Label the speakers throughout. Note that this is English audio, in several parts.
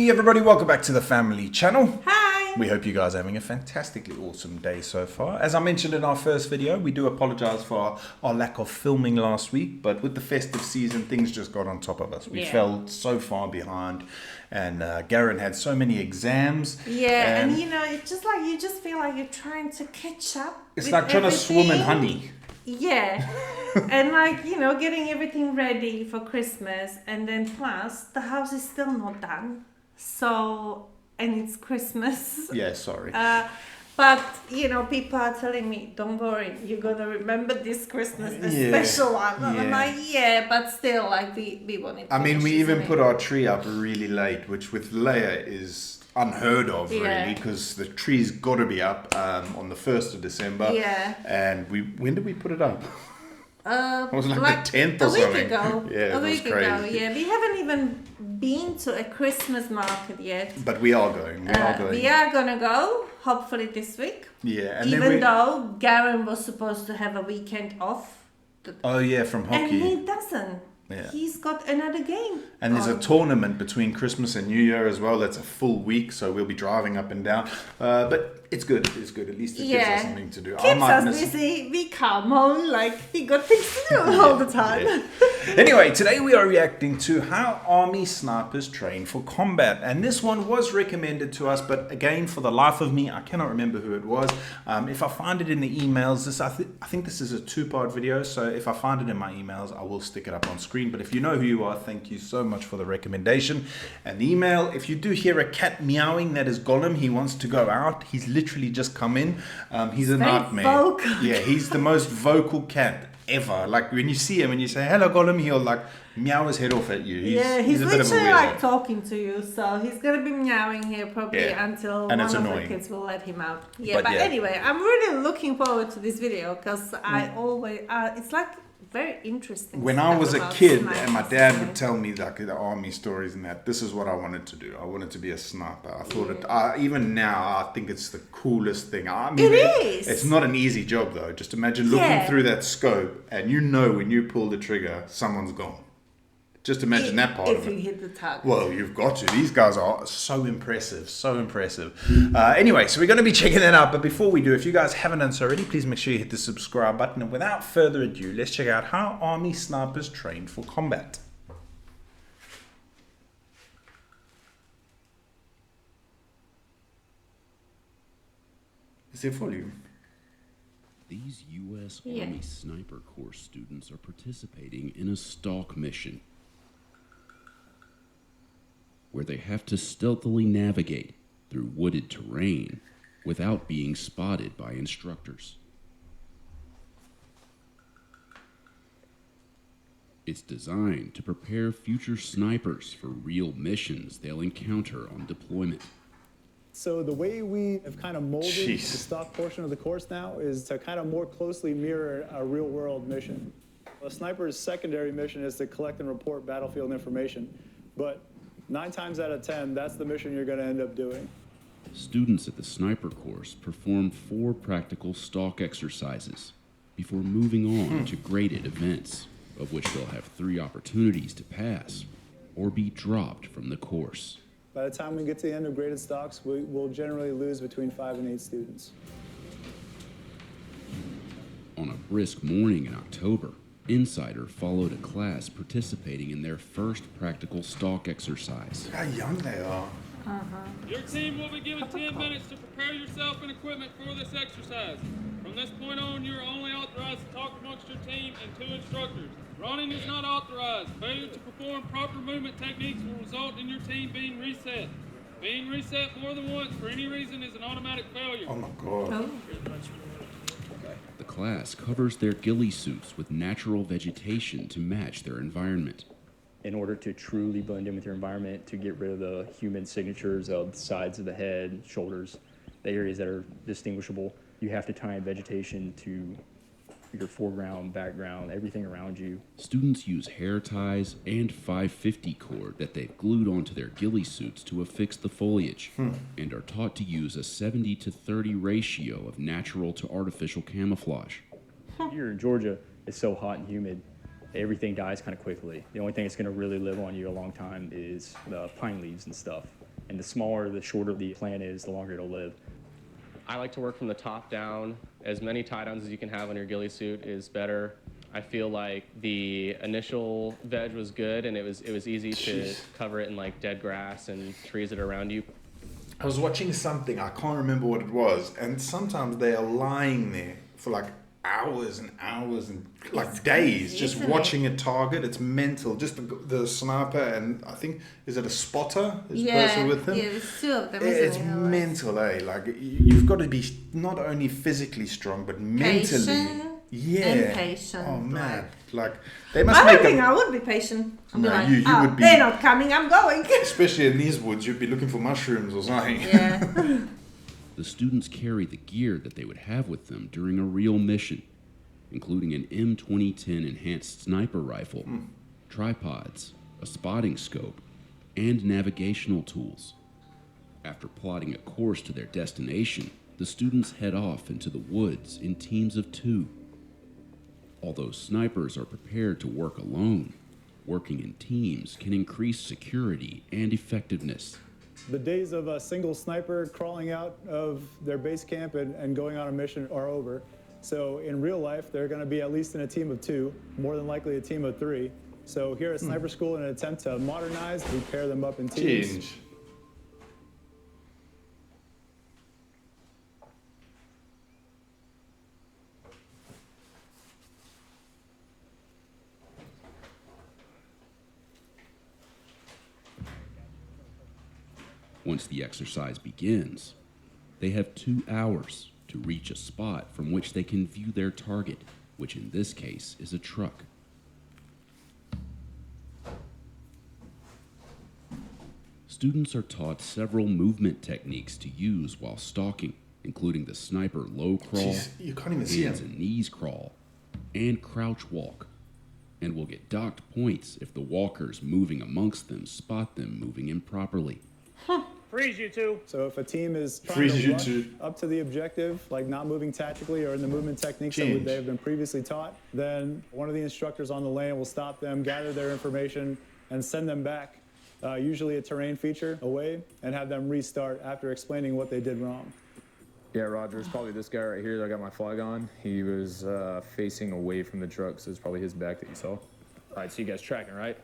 Speaker 1: Hey everybody, welcome back to the family channel.
Speaker 2: Hi!
Speaker 1: We hope you guys are having a fantastically awesome day so far. As I mentioned in our first video, we do apologize for our lack of filming last week, but with the festive season, things just got on top of us. We fell so far behind, and Garen had so many exams.
Speaker 2: Yeah, and you know, it's just like you just feel like you're trying to catch up.
Speaker 1: It's like trying to swim in honey.
Speaker 2: Yeah, and like, you know, getting everything ready for Christmas, and then plus the house is still not done. So, and it's Christmas.
Speaker 1: Yeah, sorry.
Speaker 2: But, you know, people are telling me, don't worry, you're going to remember this Christmas, the special one. And I'm like, yeah, but still, like, we want it.
Speaker 1: I mean, we even put our tree up really late, which with Leia is unheard of, really, because the tree's got to be up on the 1st of December.
Speaker 2: Yeah.
Speaker 1: And when did we put it up? It was like the 10th or
Speaker 2: a week
Speaker 1: something.
Speaker 2: ago.
Speaker 1: Yeah,
Speaker 2: a week ago. Yeah, we haven't even been to a Christmas market yet.
Speaker 1: But we are going.
Speaker 2: We are gonna go, hopefully this week.
Speaker 1: Yeah, and
Speaker 2: even though Garen was supposed to have a weekend off.
Speaker 1: Oh yeah, from hockey.
Speaker 2: And he doesn't.
Speaker 1: Yeah.
Speaker 2: He's got another game.
Speaker 1: And there's a tournament between Christmas and New Year as well. That's a full week, so we'll be driving up and down. But it's good. It's good. At least it gives us something to do.
Speaker 2: Keeps us busy. We come home like we got things to do all the time.
Speaker 1: Yeah. Anyway, today we are reacting to how Army snipers train for combat. And this one was recommended to us, but again, for the life of me, I cannot remember who it was. If I find it in the emails, I think this is a 2-part video, so if I find it in my emails, I will stick it up on screen. But if you know who you are, thank you so much for the recommendation. And the email, if you do hear a cat meowing, that is Gollum. He wants to go out. He's literally just come in. He's a nightmare.
Speaker 2: Vocal.
Speaker 1: Yeah, he's the most vocal cat ever. Like when you see him and you say hello Gollum, he'll like meow his head off at you.
Speaker 2: He's literally like talking to you, so he's gonna be meowing here probably until one of the kids will let him out. But anyway, I'm really looking forward to this video because I always it's like very interesting.
Speaker 1: When I was a kid and my dad would tell me like the army stories and that, this is what I wanted to do. I wanted to be a sniper. I thought it, even now I think it's the coolest thing. I mean,
Speaker 2: it is.
Speaker 1: It's not an easy job though. Just imagine looking through that scope and you know when you pull the trigger, someone's gone. Just imagine that part of it.
Speaker 2: If you hit the target.
Speaker 1: Well, you've got to. These guys are so impressive. So impressive. Anyway, so we're going to be checking that out. But before we do, if you guys haven't done so already, please make sure you hit the subscribe button. And without further ado, let's check out how Army snipers train for combat. Is there volume?
Speaker 3: These U.S. Army Sniper Course students are participating in a stalk mission where they have to stealthily navigate through wooded terrain without being spotted by instructors. It's designed to prepare future snipers for real missions they'll encounter on deployment.
Speaker 4: So the way we have kind of molded the stock portion of the course now is to kind of more closely mirror a real-world mission. A sniper's secondary mission is to collect and report battlefield information, but 9 times out of 10, that's the mission you're going to end up doing.
Speaker 3: Students at the sniper course perform 4 practical stalk exercises before moving on to graded events, of which they'll have 3 opportunities to pass or be dropped from the course.
Speaker 4: By the time we get to the end of graded stocks, we'll generally lose between 5 and 8 students.
Speaker 3: On a brisk morning in October, Insider followed a class participating in their first practical stalk exercise.
Speaker 1: Look how young they are.
Speaker 5: Your team will be given 10 minutes to prepare yourself and equipment for this exercise. From this point on, you are only authorized to talk amongst your team and 2 instructors. Running is not authorized. Failure to perform proper movement techniques will result in your team being reset. Being reset more than once for any reason is an automatic failure.
Speaker 1: Oh my God.
Speaker 3: The class covers their ghillie suits with natural vegetation to match their environment.
Speaker 6: In order to truly blend in with your environment, to get rid of the human signatures of the sides of the head, shoulders, the areas that are distinguishable, you have to tie in vegetation to your foreground, background, everything around you.
Speaker 3: Students use hair ties and 550 cord that they've glued onto their ghillie suits to affix the foliage, and are taught to use a 70-to-30 ratio of natural to artificial camouflage.
Speaker 6: Here in Georgia, it's so hot and humid, everything dies kind of quickly. The only thing that's going to really live on you a long time is the pine leaves and stuff. And the smaller, the shorter the plant is, the longer it'll live.
Speaker 7: I like to work from the top down. As many tie downs as you can have on your ghillie suit is better. I feel like the initial veg was good, and it was easy to cover it in like dead grass and trees that are around you.
Speaker 1: I was watching something, I can't remember what it was, and sometimes they are lying there for like hours and hours and like days just watching a target. It's mental. Just the sniper, and I think, is it a spotter? Is person with him?
Speaker 2: Yeah, there's two of them.
Speaker 1: It's mental, eh? Like you've got to be not only physically strong but mentally.
Speaker 2: Patient.
Speaker 1: Yeah.
Speaker 2: And patient.
Speaker 1: Oh man, like they must.
Speaker 2: I don't think I would be patient. I'd be like,
Speaker 1: you would be.
Speaker 2: They're not coming. I'm going.
Speaker 1: Especially in these woods, you'd be looking for mushrooms or something.
Speaker 2: Yeah.
Speaker 3: The students carry the gear that they would have with them during a real mission, including an M2010 enhanced sniper rifle, tripods, a spotting scope, and navigational tools. After plotting a course to their destination, the students head off into the woods in teams of 2. Although snipers are prepared to work alone, working in teams can increase security and effectiveness.
Speaker 4: The days of a single sniper crawling out of their base camp and going on a mission are over. So in real life, they're going to be at least in a team of 2, more than likely a team of 3. So here at Sniper School, in an attempt to modernize, we pair them up in teams.
Speaker 3: Once the exercise begins, they have 2 hours to reach a spot from which they can view their target, which in this case is a truck. Students are taught several movement techniques to use while stalking, including the sniper low crawl,
Speaker 1: you can't even see
Speaker 3: hands and knees crawl, and crouch walk, and will get docked points if the walkers moving amongst them spot them moving improperly.
Speaker 5: Freeze you two.
Speaker 4: So if a team is trying to rush up to the objective, like not moving tactically or in the movement techniques that they have been previously taught, then one of the instructors on the lane will stop them, gather their information, and send them back, usually a terrain feature away, and have them restart after explaining what they did wrong.
Speaker 8: Yeah, Roger, it's probably this guy right here that I got my flag on. He was facing away from the truck, so it's probably his back that you saw. All right, so you guys tracking, right?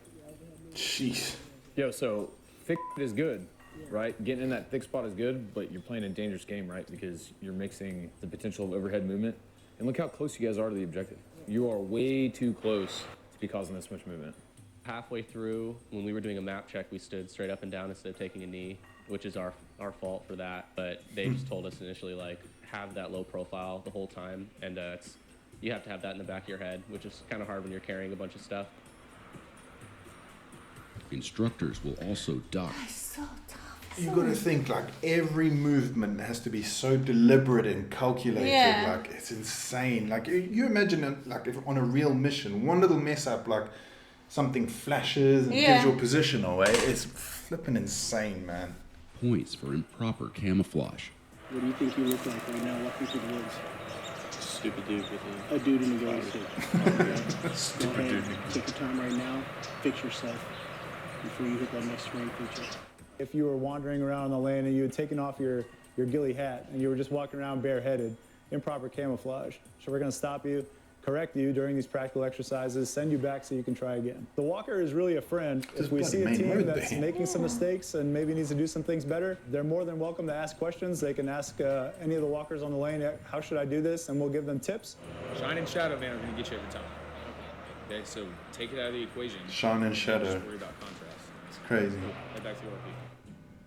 Speaker 1: Jeez.
Speaker 8: Yo, so thick is good, right? Getting in that thick spot is good, but you're playing a dangerous game, right? Because you're mixing the potential of overhead movement. And look how close you guys are to the objective. You are way too close to be causing this much movement.
Speaker 7: Halfway through, when we were doing a map check, we stood straight up and down instead of taking a knee, which is our fault for that. But they just told us initially, like, have that low profile the whole time, and you have to have that in the back of your head, which is kind of hard when you're carrying a bunch of stuff.
Speaker 3: Instructors will also dock.
Speaker 2: That's so tough.
Speaker 1: You got to think, like, every movement has to be so deliberate and calculated.
Speaker 2: Yeah.
Speaker 1: Like, it's insane. Like, you imagine, like, if on a real mission, one little mess up, like, something flashes and gives your position away. It's flipping insane, man.
Speaker 3: Points for improper camouflage.
Speaker 9: What do you think you look like right now walking through the woods?
Speaker 5: Stupid dude with
Speaker 9: a dude in the ghillie suit.
Speaker 1: Stupid
Speaker 9: Go ahead,
Speaker 1: dude.
Speaker 9: take your time right now, fix yourself before you hit that next terrain feature.
Speaker 4: If you were wandering around the lane and you had taken off your ghillie hat and you were just walking around bareheaded, improper camouflage. So we're going to stop you, correct you during these practical exercises, send you back so you can try again. The walker is really a friend. If we see a team that's making some mistakes and maybe needs to do some things better, they're more than welcome to ask questions. They can ask any of the walkers on the lane, how should I do this? And we'll give them tips.
Speaker 10: Shine and shadow van are going to get you every time. Okay, so take it out of the equation.
Speaker 1: Shine and shadow.
Speaker 10: Just worry about contrast.
Speaker 1: It's crazy.
Speaker 10: Head back to your RP.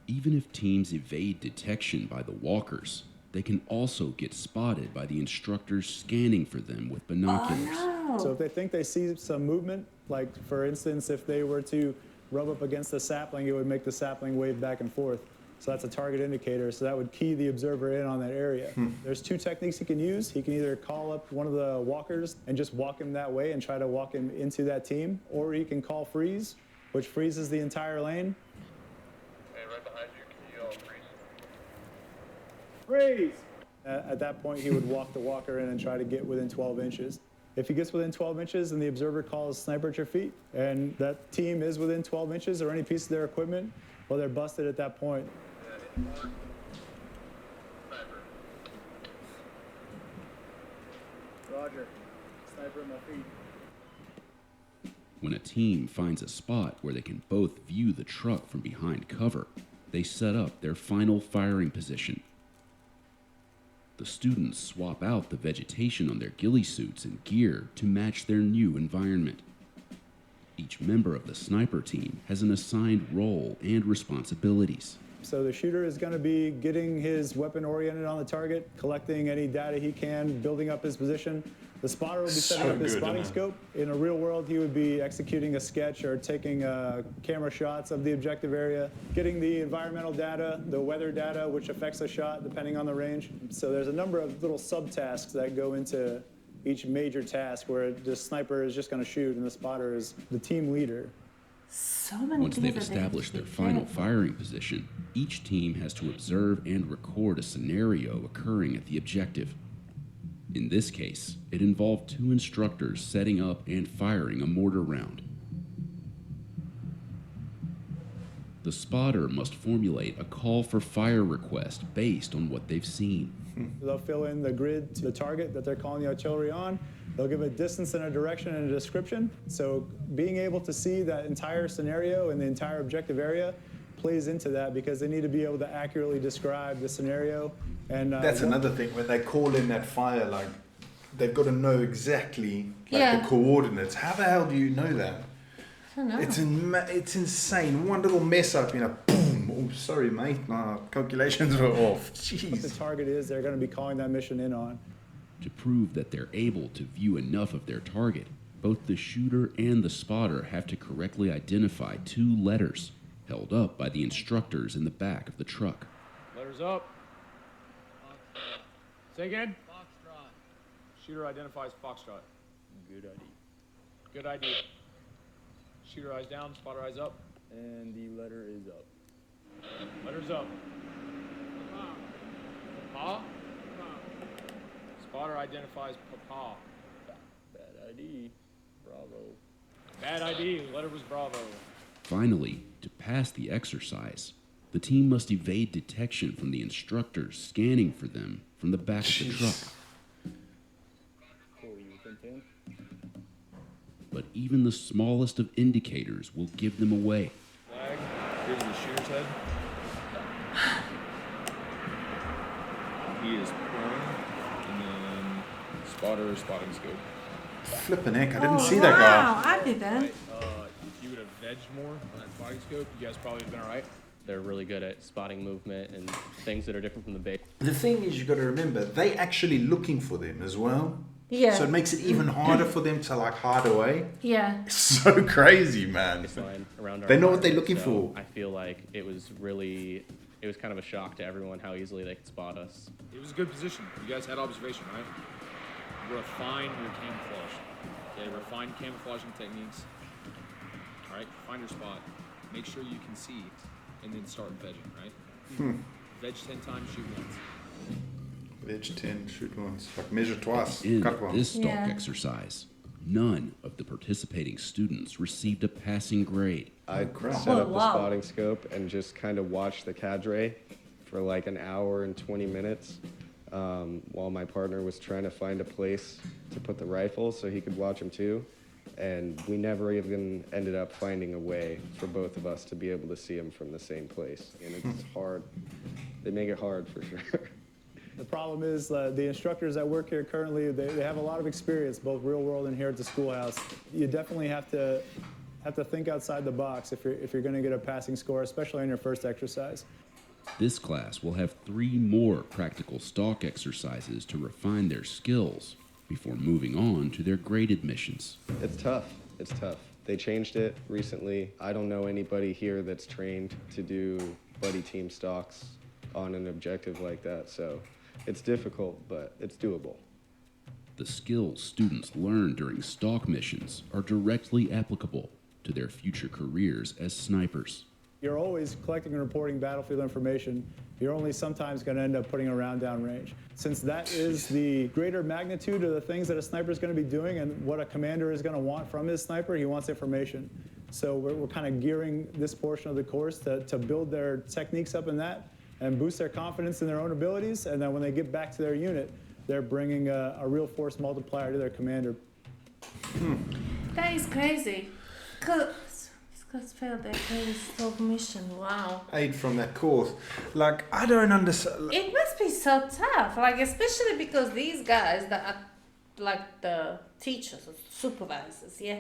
Speaker 3: Even if teams evade detection by the walkers, they can also get spotted by the instructors scanning for them with binoculars.
Speaker 2: Oh, no.
Speaker 4: So if they think they see some movement, like for instance, if they were to rub up against the sapling, it would make the sapling wave back and forth. So that's a target indicator. So that would key the observer in on that area. There's 2 techniques he can use. He can either call up one of the walkers and just walk him that way and try to walk him into that team, or he can call freeze, which freezes the entire lane.
Speaker 5: Hey, right behind you, can you yell freeze?
Speaker 4: Freeze! At that point, he would walk the walker in and try to get within 12 inches. If he gets within 12 inches and the observer calls sniper at your feet, and that team is within 12 inches or any piece of their equipment, Well, they're busted at that point. Roger. Sniper at my feet.
Speaker 3: When a team finds a spot where they can both view the truck from behind cover, they set up their final firing position. The students swap out the vegetation on their ghillie suits and gear to match their new environment. Each member of the sniper team has an assigned role and responsibilities.
Speaker 4: So the shooter is going to be getting his weapon oriented on the target, collecting any data he can, building up his position. The spotter will be setting up his spotting scope. In a real world, he would be executing a sketch or taking camera shots of the objective area, getting the environmental data, the weather data, which affects the shot depending on the range. So there's a number of little subtasks that go into each major task where the sniper is just going to shoot and the spotter is the team leader.
Speaker 3: Once they've established their final firing position, each team has to observe and record a scenario occurring at the objective. In this case, it involved 2 instructors setting up and firing a mortar round. The spotter must formulate a call for fire request based on what they've seen.
Speaker 4: They'll fill in the grid to the target that they're calling the artillery on. They'll give a distance and a direction and a description. So being able to see that entire scenario and the entire objective area plays into that because they need to be able to accurately describe the scenario. And
Speaker 1: that's another thing, when they call in that fire, like, they've got to know exactly the coordinates. How the hell do you know that?
Speaker 2: I don't know.
Speaker 1: It's insane. One little mess up, boom. Oh, sorry, mate. My calculations were off. Jeez.
Speaker 4: What the target is, they're going to be calling that mission in on.
Speaker 3: To prove that they're able to view enough of their target, both the shooter and the spotter have to correctly identify 2 letters held up by the instructors in the back of the truck.
Speaker 8: Letters up. Say again? Foxtrot. Shooter identifies Foxtrot.
Speaker 6: Good ID.
Speaker 8: Good ID. Shooter eyes down, spotter eyes up.
Speaker 6: And the letter is up.
Speaker 8: Letters up. Papa. Spotter identifies Papa.
Speaker 6: Bad ID. Bravo.
Speaker 8: Bad ID. Letter was Bravo.
Speaker 3: Finally, to pass the exercise, the team must evade detection from the instructors scanning for them from the back of the truck.
Speaker 6: Cool, you within 10?
Speaker 3: But even the smallest of indicators will give them away.
Speaker 10: Flag. Here's the shooter's head. He is prone. And then spotter, spotting scope.
Speaker 1: Flippin' heck, I didn't see that guy.
Speaker 2: Wow, I didn't.
Speaker 10: If you would have vegged more on that spotting scope, you guys probably would have been all right.
Speaker 7: They're really good at spotting movement and things that are different from the base.
Speaker 1: The thing is, you've got to remember, they actually looking for them as well.
Speaker 2: Yeah.
Speaker 1: So it makes it even harder for them to hide away.
Speaker 2: Yeah.
Speaker 1: It's so crazy, man.
Speaker 7: Around our
Speaker 1: They know what they're looking for.
Speaker 7: I feel like it was kind of a shock to everyone how easily they could spot us.
Speaker 10: It was a good position. You guys had observation, right? Refine your camouflage. Okay, refine camouflaging techniques. All right, find your spot. Make sure you can see, and then start vegging, right? Veg 10 times, shoot once.
Speaker 1: Veg 10, shoot once. Like measure twice,
Speaker 3: In
Speaker 1: cut once.
Speaker 3: this stalk exercise, none of the participating students received a passing grade.
Speaker 11: I set up the spotting scope and just kind of watched the cadre for like an hour and 20 minutes while my partner was trying to find a place to put the rifle so he could watch them too. And we never even ended up finding a way for both of us to be able to see them from the same place. And it's hard. They make it hard for sure.
Speaker 4: The problem is the instructors that work here currently, they have a lot of experience, both real world and here at the schoolhouse. You definitely have to think outside the box if you're going to get a passing score, especially on your first exercise.
Speaker 3: This class will have 3 more practical stalk exercises to refine their skills before moving on to their graded missions.
Speaker 11: It's tough. It's tough. They changed it recently. I don't know anybody here that's trained to do buddy team stalks on an objective like that, so it's difficult, but it's doable.
Speaker 3: The skills students learn during stalk missions are directly applicable to their future careers as snipers.
Speaker 4: You're always collecting and reporting battlefield information. You're only sometimes going to end up putting a round down range. Since that is the greater magnitude of the things that a sniper is going to be doing and what a commander is going to want from his sniper, he wants information. So we're kind of gearing this portion of the course to build their techniques up in that and boost their confidence in their own abilities. And then when they get back to their unit, they're bringing a real force multiplier to their commander.
Speaker 2: That is crazy. These guys failed their crazy mission. Wow.
Speaker 1: 8 from that course. Like, I don't understand.
Speaker 2: It must be so tough. Like, especially because these guys that are like the teachers or supervisors, yeah,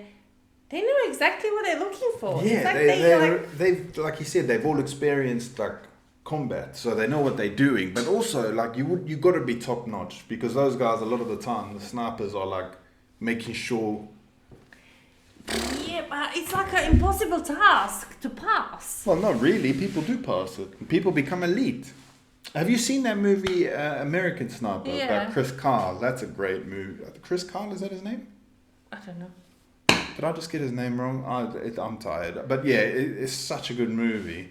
Speaker 2: they know exactly what they're looking for.
Speaker 1: Yeah,
Speaker 2: like
Speaker 1: they've, like you said, they've all experienced like combat, so they know what they're doing. But also, like you got to be top notch, because those guys, a lot of the time, the snipers are like making sure.
Speaker 2: Yeah, but it's like an impossible task to pass.
Speaker 1: Well, not really. People do pass it. People become elite. Have you seen that movie, American Sniper, about Chris Carl? That's a great movie. Chris Carl, is that his name?
Speaker 2: I don't know.
Speaker 1: Did I just get his name wrong? I'm tired. But yeah, it's such a good movie.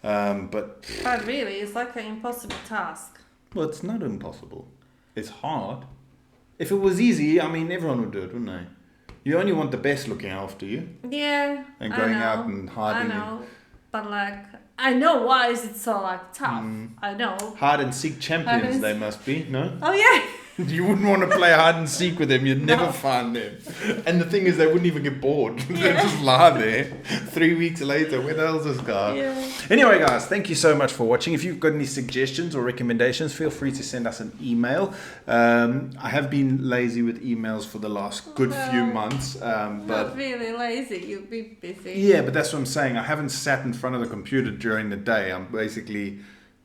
Speaker 1: But
Speaker 2: really, it's like an impossible task.
Speaker 1: Well, it's not impossible. It's hard. If it was easy, I mean, everyone would do it, wouldn't they? You only want the best looking after you.
Speaker 2: Yeah.
Speaker 1: And going out and hiding.
Speaker 2: I know. But like, I know why is it so like tough. I know.
Speaker 1: Hide and seek champions they must be, no?
Speaker 2: Oh yeah.
Speaker 1: You wouldn't want to play hide and seek with them. You'd never find them. And the thing is, they wouldn't even get bored. They'd just lie there. 3 weeks later, where the hell's this guy?
Speaker 2: Yeah.
Speaker 1: Anyway, guys, thank you so much for watching. If you've got any suggestions or recommendations, feel free to send us an email. I have been lazy with emails for the last good few months. But
Speaker 2: not really lazy. You've been busy.
Speaker 1: Yeah, but that's what I'm saying. I haven't sat in front of the computer during the day. I'm basically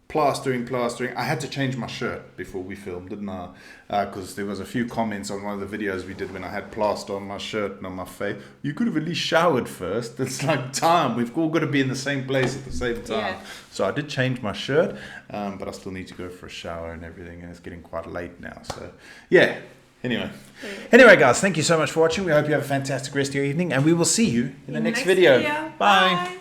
Speaker 1: plastering. I had to change my shirt before we filmed, didn't I? Because there was a few comments on one of the videos we did when I had plaster on my shirt and on my face. You could have at least showered first. It's like time. We've all got to be in the same place at the same time. Yeah. So I did change my shirt, but I still need to go for a shower and everything, and it's getting quite late now. So yeah. Anyway, guys, thank you so much for watching. We hope you have a fantastic rest of your evening, and we will see you in the next video. Bye.